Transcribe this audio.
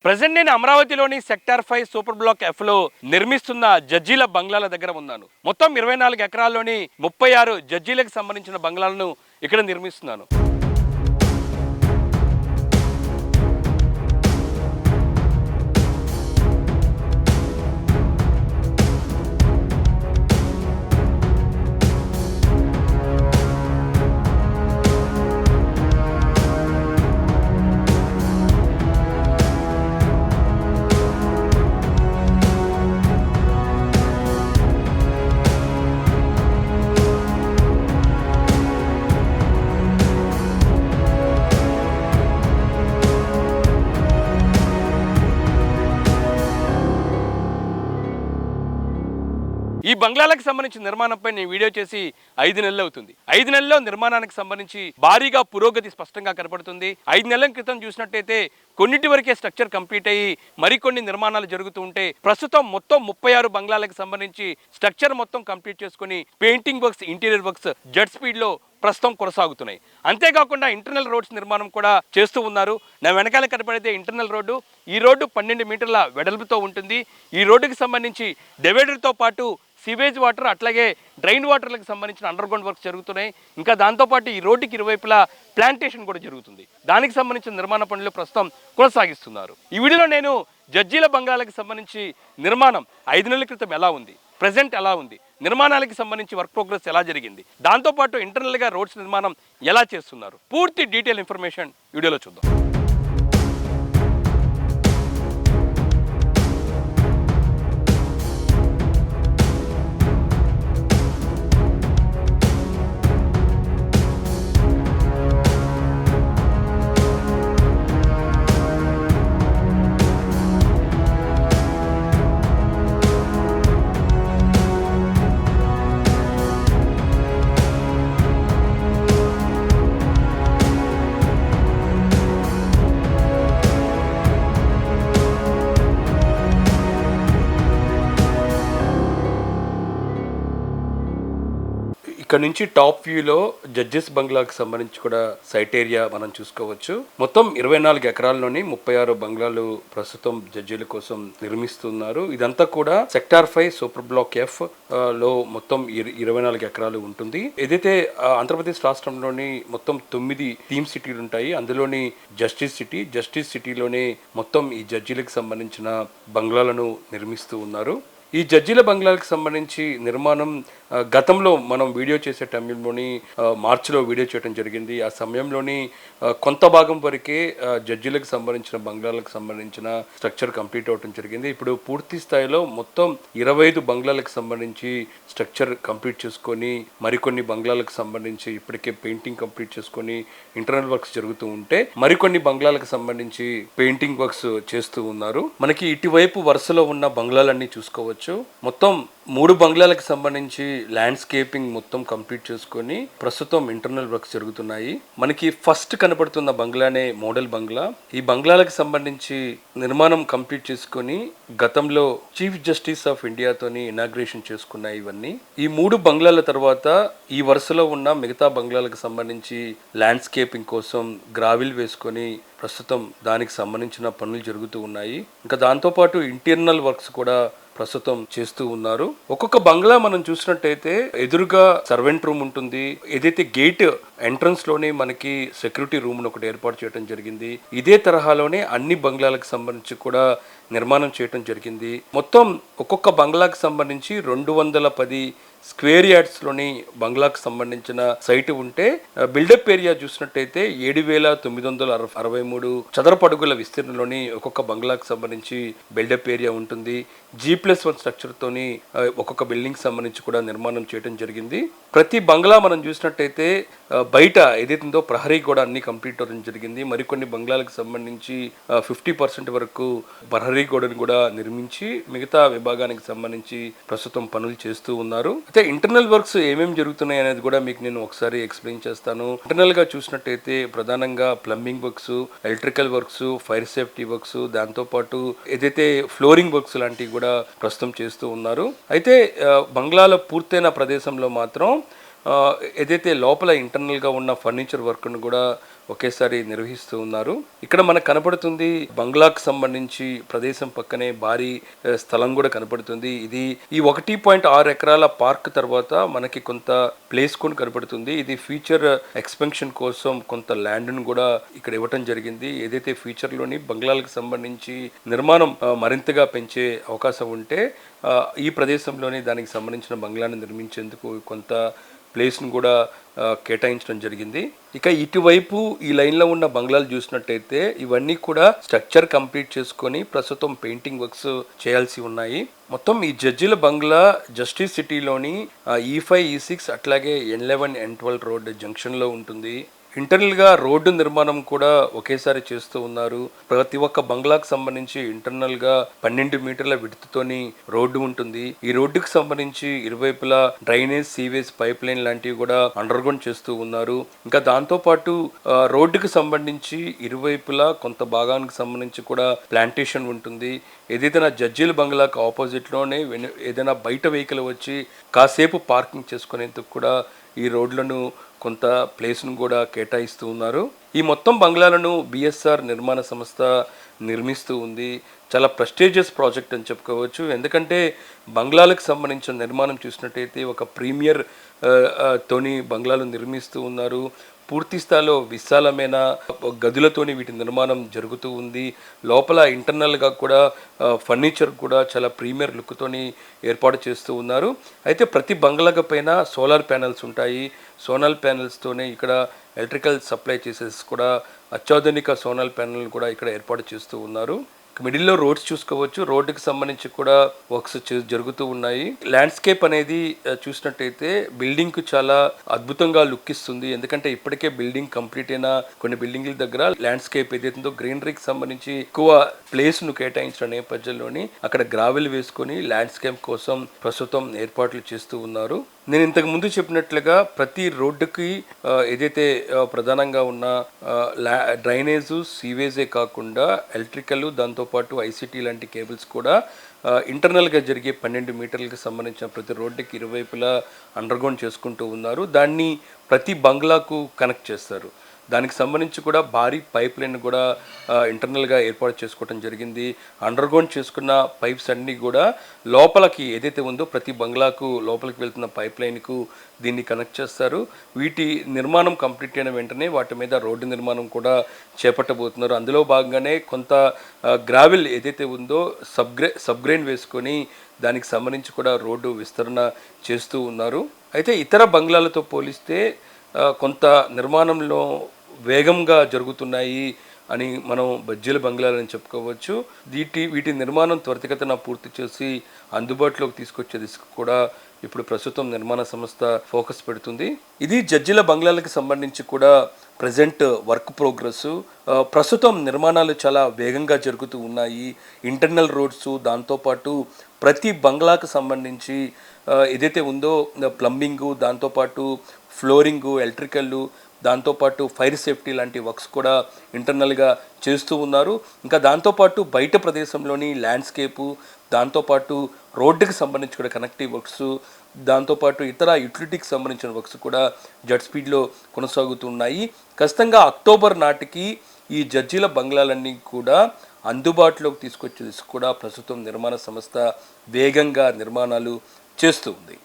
Present నేను అమరావతిలోని sector 5 super block F లో నిర్మిస్తున్న జడ్జీల బంగ్లాల దగ్గర ఉన్నాను. మొత్తం 24 ఎకరాల్లోని 36 జడ్జీలకు సంబంధించిన బంగ్లాలను ఇక్కడ నిర్మిస్తున్నాను. ఈ బంగ్లాలకు సంబంధించిన నిర్మాణంపై నేను వీడియో చేసి 5 నెలలు అవుతుంది. 5 నెలల్లో నిర్మాణానికి సంబంధించి భారీగా పురోగతి స్పష్టంగా కనపడుతుంది. 5 నెలల క్రితం చూసినట్టయితే కొన్నిటి వరకే స్ట్రక్చర్ కంప్లీట్ అయ్యి మరికొన్ని నిర్మాణాలు జరుగుతూ ఉంటే ప్రస్తుతం మొత్తం 36 బంగ్లాలకు సంబంధించి స్ట్రక్చర్ మొత్తం కంప్లీట్ చేసుకుని painting works, interior works jet స్పీడ్లో ప్రస్తుతం కొనసాగుతున్నాయి. అంతేకాకుండా ఇంటర్నల్ రోడ్స్ నిర్మాణం కూడా చేస్తూ ఉన్నారు. నా వెనకాల కనపడితే ఇంటర్నల్ రోడ్డు. ఈ రోడ్డు 12 మీటర్ల వెడల్పుతో ఉంటుంది. ఈ రోడ్డుకి సంబంధించి డివైడర్తో పాటు సీవేజ్ వాటర్ అట్లాగే డ్రైన్ వాటర్లకు సంబంధించిన అండర్ గ్రౌండ్ వర్క్స్ జరుగుతున్నాయి. ఇంకా దాంతోపాటు ఈ రోడ్డుకి ఇరువైపులా ప్లాంటేషన్ కూడా జరుగుతుంది. దానికి సంబంధించిన నిర్మాణ పనులు ప్రస్తుతం కొనసాగిస్తున్నారు. ఈ వీడియోలో నేను జడ్జీల బంగ్లాలకు సంబంధించి నిర్మాణం 5 నెలల క్రితం ఎలా ఉంది, ప్రజెంట్ ఎలా ఉంది, నిర్మాణాలకు సంబంధించి వర్క్ ప్రోగ్రెస్ ఎలా జరిగింది, దాంతోపాటు ఇంటర్నల్గా రోడ్స్ నిర్మాణం ఎలా చేస్తున్నారు, పూర్తి డీటెయిల్ ఇన్ఫర్మేషన్ వీడియోలో చూద్దాం. ఇక్కడ నుంచి టాప్ వ్యూలో జడ్జెస్ బంగ్లాకి సంబంధించి కూడా సైట్ ఏరియా మనం చూసుకోవచ్చు. మొత్తం 24 ఎకరాల్లోని 36 బంగ్లాలు ప్రస్తుతం జడ్జీల కోసం నిర్మిస్తున్నారు. ఇదంతా కూడా సెక్టార్ 5 సూపర్ బ్లాక్ ఎఫ్ లో మొత్తం 24 ఎకరాలు ఉంటుంది. ఏదైతే ఆంధ్రప్రదేశ్ రాష్ట్రంలోని మొత్తం 9 థీమ్ సిటీలు ఉంటాయి. అందులోని జస్టిస్ సిటీలోనే మొత్తం ఈ జడ్జీలకు సంబంధించిన బంగ్లాలను నిర్మిస్తూ ఉన్నారు. ఈ జడ్జీల బంగ్లాలకు సంబంధించి నిర్మాణం గతంలో మనం వీడియో చేసే టైంలోని మార్చిలో వీడియో చేయడం జరిగింది. ఆ సమయంలోని కొంత భాగం వరకే జడ్జీలకు సంబంధించిన బంగ్లాలకు సంబంధించిన స్ట్రక్చర్ కంప్లీట్ అవడం జరిగింది. ఇప్పుడు పూర్తి స్థాయిలో మొత్తం 25 బంగ్లాలకు సంబంధించి స్ట్రక్చర్ కంప్లీట్ చేసుకొని మరికొన్ని బంగ్లాలకు సంబంధించి ఇప్పటికే పెయింటింగ్ కంప్లీట్ చేసుకొని ఇంటర్నల్ వర్క్స్ జరుగుతూ ఉంటే మరికొన్ని బంగ్లాలకు సంబంధించి పెయింటింగ్ వర్క్స్ చేస్తూ ఉన్నారు. మనకి ఇటువైపు వరుసలో ఉన్న బంగ్లాలన్నీ చూసుకోవచ్చు. మొత్తం 3 బంగ్లాలకు సంబంధించి ల్యాండ్స్కేపింగ్ మొత్తం కంప్లీట్ చేసుకొని ప్రస్తుతం ఇంటర్నల్ వర్క్స్ జరుగుతున్నాయి. మనకి ఫస్ట్ కనపడుతున్న బంగ్లానే మోడల్ బంగ్లా. ఈ బంగ్లాలకు సంబంధించి నిర్మాణం కంప్లీట్ చేసుకొని గతంలో చీఫ్ జస్టిస్ ఆఫ్ ఇండియాతోని ఇనాగ్రేషన్ చేసుకున్నాయి. ఇవన్నీ ఈ 3 బంగ్లాల తర్వాత ఈ వరుసలో ఉన్న మిగతా బంగ్లాలకు సంబంధించి ల్యాండ్స్కేపింగ్ కోసం గ్రావిల్ వేసుకొని ప్రస్తుతం దానికి సంబంధించిన పనులు జరుగుతూ ఉన్నాయి. ఇంకా దాంతోపాటు ఇంటర్నల్ వర్క్స్ కూడా ప్రస్తుతం చేస్తూ ఉన్నారు. ఒక్కొక్క బంగ్లా మనం చూసినట్టయితే ఎదురుగా సర్వెంట్ రూమ్ ఉంటుంది. ఏదైతే గేట్ ఎంట్రన్స్ లోనే మనకి సెక్యూరిటీ రూమ్ ఒకటి ఏర్పాటు చేయడం జరిగింది. ఇదే తరహాలోనే అన్ని బంగ్లాలకు సంబంధించి కూడా నిర్మాణం చేయడం జరిగింది. మొత్తం ఒక్కొక్క బంగ్లాకు సంబంధించి 210 స్క్వేర్ యార్డ్స్లోని బంగ్లాకు సంబంధించిన సైట్ ఉంటే బిల్డప్ ఏరియా చూసినట్టయితే 7,963 చదరపు అడుగుల విస్తీర్ణంలోని ఒక్కొక్క బంగ్లాకు సంబంధించి బిల్డప్ ఏరియా ఉంటుంది. G+1 స్ట్రక్చర్తోని ఒక్కొక్క బిల్డింగ్ సంబంధించి కూడా నిర్మాణం చేయడం జరిగింది. ప్రతి బంగ్లా మనం చూసినట్టయితే బయట ఏదైతుందో ప్రహరీ కూడా అన్ని కంప్లీట్ అవ్వడం జరిగింది. మరికొన్ని బంగ్లాలకు సంబంధించి 50% వరకు ప్రహరీ గోడను కూడా నిర్మించి మిగతా విభాగానికి సంబంధించి ప్రస్తుతం పనులు చేస్తూ ఉన్నారు. అయితే ఇంటర్నల్ వర్క్స్ ఏమేమి జరుగుతున్నాయి అనేది కూడా మీకు నేను ఒకసారి ఎక్స్ప్లెయిన్ చేస్తాను. ఇంటర్నల్ గా చూసినట్టయితే ప్రధానంగా plumbing works, electrical works, fire safety works, దాంతోపాటు ఏదైతే ఫ్లోరింగ్ వర్క్స్ లాంటివి కూడా ప్రస్తుతం చేస్తూ ఉన్నారు. అయితే బంగ్లాలో పూర్తయిన ప్రదేశంలో మాత్రం ఏదైతే లోపల ఇంటర్నల్గా ఉన్న ఫర్నిచర్ వర్క్ను కూడా ఒకేసారి నిర్వహిస్తూ ఉన్నారు. ఇక్కడ మనకు కనపడుతుంది బంగ్లాకు సంబంధించి ప్రదేశం పక్కనే భారీ స్థలం కూడా కనపడుతుంది. ఇది ఈ 1.6 ఎకరాల పార్క్ తర్వాత మనకి కొంత ప్లేస్ కూడా కనపడుతుంది. ఇది ఫ్యూచర్ ఎక్స్పెన్షన్ కోసం కొంత ల్యాండ్ను కూడా ఇక్కడ ఇవ్వటం జరిగింది. ఏదైతే ఫ్యూచర్లోని బంగ్లాలకు సంబంధించి నిర్మాణం మరింతగా పెంచే అవకాశం ఉంటే ఈ ప్రదేశంలోని దానికి సంబంధించిన బంగ్లాను నిర్మించేందుకు కొంత ప్లేస్ను కూడా కేటాయించడం జరిగింది. ఇక ఇటువైపు ఈ లైన్లో ఉన్న బంగ్లాలు చూసినట్టయితే ఇవన్నీ కూడా స్ట్రక్చర్ కంప్లీట్ చేసుకొని ప్రస్తుతం పెయింటింగ్ వర్క్స్ చేయాల్సి ఉన్నాయి. మొత్తం ఈ జడ్జిల బంగ్లా జస్టిస్ సిటీలోని E5, E6 అట్లాగే N11, N12 రోడ్ జంక్షన్లో ఉంటుంది. ఇంటర్నల్గా రోడ్డు నిర్మాణం కూడా ఒకేసారి చేస్తూ ఉన్నారు. ప్రతి ఒక్క బంగ్లాకు సంబంధించి ఇంటర్నల్గా 12 మీటర్ల విడుతుతోని రోడ్డు ఉంటుంది. ఈ రోడ్డుకు సంబంధించి ఇరువైపులా డ్రైనేజ్, సీవేజ్ పైప్ లైన్ లాంటివి కూడా అండర్గ్రౌండ్ చేస్తూ ఉన్నారు. ఇంకా దాంతోపాటు రోడ్డుకు సంబంధించి ఇరువైపులా కొంత భాగానికి సంబంధించి కూడా ప్లాంటేషన్ ఉంటుంది. ఏదైతే జడ్జీల బంగ్లాకు ఆపోజిట్లోనే ఏదైనా బయట వెహికల్ వచ్చి కాసేపు పార్కింగ్ చేసుకునేందుకు కూడా ఈ రోడ్లను కొంత ప్లేస్ను కూడా కేటాయిస్తూ ఉన్నారు. ఈ మొత్తం బంగ్లాలను బిఎస్ఆర్ నిర్మాణ సంస్థ నిర్మిస్తూ ఉంది. చాలా ప్రెస్టీజియస్ ప్రాజెక్ట్ అని చెప్పుకోవచ్చు. ఎందుకంటే బంగ్లాలకు సంబంధించిన నిర్మాణం చూసినట్టయితే ఒక ప్రీమియర్ తోని బంగ్లాలు నిర్మిస్తూ ఉన్నారు. పూర్తి స్థాయిలో విశాలమైన గదులతోని వీటి నిర్మాణం జరుగుతూ ఉంది. లోపల ఇంటర్నల్గా కూడా ఫర్నిచర్ కూడా చాలా ప్రీమియర్ లుక్తోని ఏర్పాటు చేస్తూ ఉన్నారు. అయితే ప్రతి బంగ్లాగా పైన సోలార్ ప్యానెల్స్ ఉంటాయి. సోలార్ ప్యానెల్స్తోనే ఇక్కడ ఎలక్ట్రికల్ సప్లై చేసేసి కూడా అత్యాధునిక సోలార్ ప్యానెల్ కూడా ఇక్కడ ఏర్పాటు చేస్తూ ఉన్నారు. మిడిల్లో రోడ్స్ చూసుకోవచ్చు. రోడ్డుకి సంబంధించి కూడా వర్క్స్ జరుగుతూ ఉన్నాయి. ల్యాండ్స్కేప్ అనేది చూసినట్టయితే బిల్డింగ్ కు చాలా అద్భుతంగా లుక్ ఇస్తుంది. ఎందుకంటే ఇప్పటికే బిల్డింగ్ కంప్లీట్ అయిన కొన్ని బిల్డింగ్ల దగ్గర ల్యాండ్స్కేప్ ఏదైతుందో గ్రీనరీకి సంబంధించి ఎక్కువ ప్లేస్ ను కేటాయించిన నేపథ్యంలోని అక్కడ గ్రావెల్ వేసుకొని ల్యాండ్స్కేప్ కోసం ప్రస్తుతం ఏర్పాట్లు చేస్తూ ఉన్నారు. నేను ఇంతకు ముందు చెప్పినట్లుగా ప్రతి రోడ్డుకి ఏదైతే ప్రధానంగా ఉన్న డ్రైనేజ్, సీవేజే కాకుండా ఎలక్ట్రికల్, దాంతోపాటు ఐసీటీ లాంటి కేబుల్స్ కూడా ఇంటర్నల్గా జరిగే 12 మీటర్లకు సంబంధించిన ప్రతి రోడ్డుకి ఇరువైపులా అండర్గ్రౌండ్ చేసుకుంటూ ఉన్నారు. దాన్ని ప్రతి బంగ్లాకు కనెక్ట్ చేస్తారు. దానికి సంబంధించి కూడా భారీ పైప్ లైన్ కూడా ఇంటర్నల్గా ఏర్పాటు చేసుకోవడం జరిగింది. అండర్గ్రౌండ్ చేసుకున్న పైప్స్ అన్నీ కూడా లోపలికి ఏదైతే ఉందో ప్రతి బంగ్లాకు లోపలికి వెళ్తున్న పైప్ లైన్కు దీన్ని కనెక్ట్ చేస్తారు. వీటి నిర్మాణం కంప్లీట్ అయిన వెంటనే వాటి మీద రోడ్డు నిర్మాణం కూడా చేపట్టబోతున్నారు. అందులో భాగంగానే కొంత గ్రావెల్ ఏదైతే ఉందో సబ్గ్రెయిన్ వేసుకొని దానికి సంబంధించి కూడా రోడ్డు విస్తరణ చేస్తూ ఉన్నారు. అయితే ఇతర బంగ్లాలతో పోలిస్తే కొంత నిర్మాణంలో వేగంగా జరుగుతున్నాయి అని మనం బజ్జీల బంగ్లాలని చెప్పుకోవచ్చు. వీటి నిర్మాణం త్వరితగతిన పూర్తి చేసి అందుబాటులోకి తీసుకొచ్చే దిశకు కూడా ఇప్పుడు ప్రస్తుతం నిర్మాణ సంస్థ ఫోకస్ పెడుతుంది. ఇది జడ్జిల బంగ్లాలకు సంబంధించి కూడా ప్రజెంట్ వర్క్ ప్రోగ్రెస్. ప్రస్తుతం నిర్మాణాలు చాలా వేగంగా జరుగుతూ ఉన్నాయి. ఇంటర్నల్ రోడ్స్, దాంతోపాటు ప్రతి బంగ్లాకు సంబంధించి ఏదైతే ఉందో ప్లంబింగు, దాంతోపాటు ఫ్లోరింగు, ఎలక్ట్రికల్లు, దాంతోపాటు ఫైర్ సేఫ్టీ లాంటి వర్క్స్ కూడా ఇంటర్నల్గా చేస్తూ ఉన్నారు. ఇంకా దాంతోపాటు బయట ప్రదేశంలోని ల్యాండ్స్కేపు, దాంతోపాటు రోడ్డుకి సంబంధించి కూడా కనెక్టివ్ వర్క్స్, దాంతోపాటు ఇతర యుటిలిటీకి సంబంధించిన వర్క్స్ కూడా జెట్ స్పీడ్లో కొనసాగుతున్నాయి. ఖచ్చితంగా అక్టోబర్ నాటికి ఈ జడ్జీల బంగ్లాలన్నీ కూడా అందుబాటులోకి తీసుకొచ్చేది కూడా ప్రస్తుతం నిర్మాణ సంస్థ వేగంగా నిర్మాణాలు చేస్తూ ఉంది.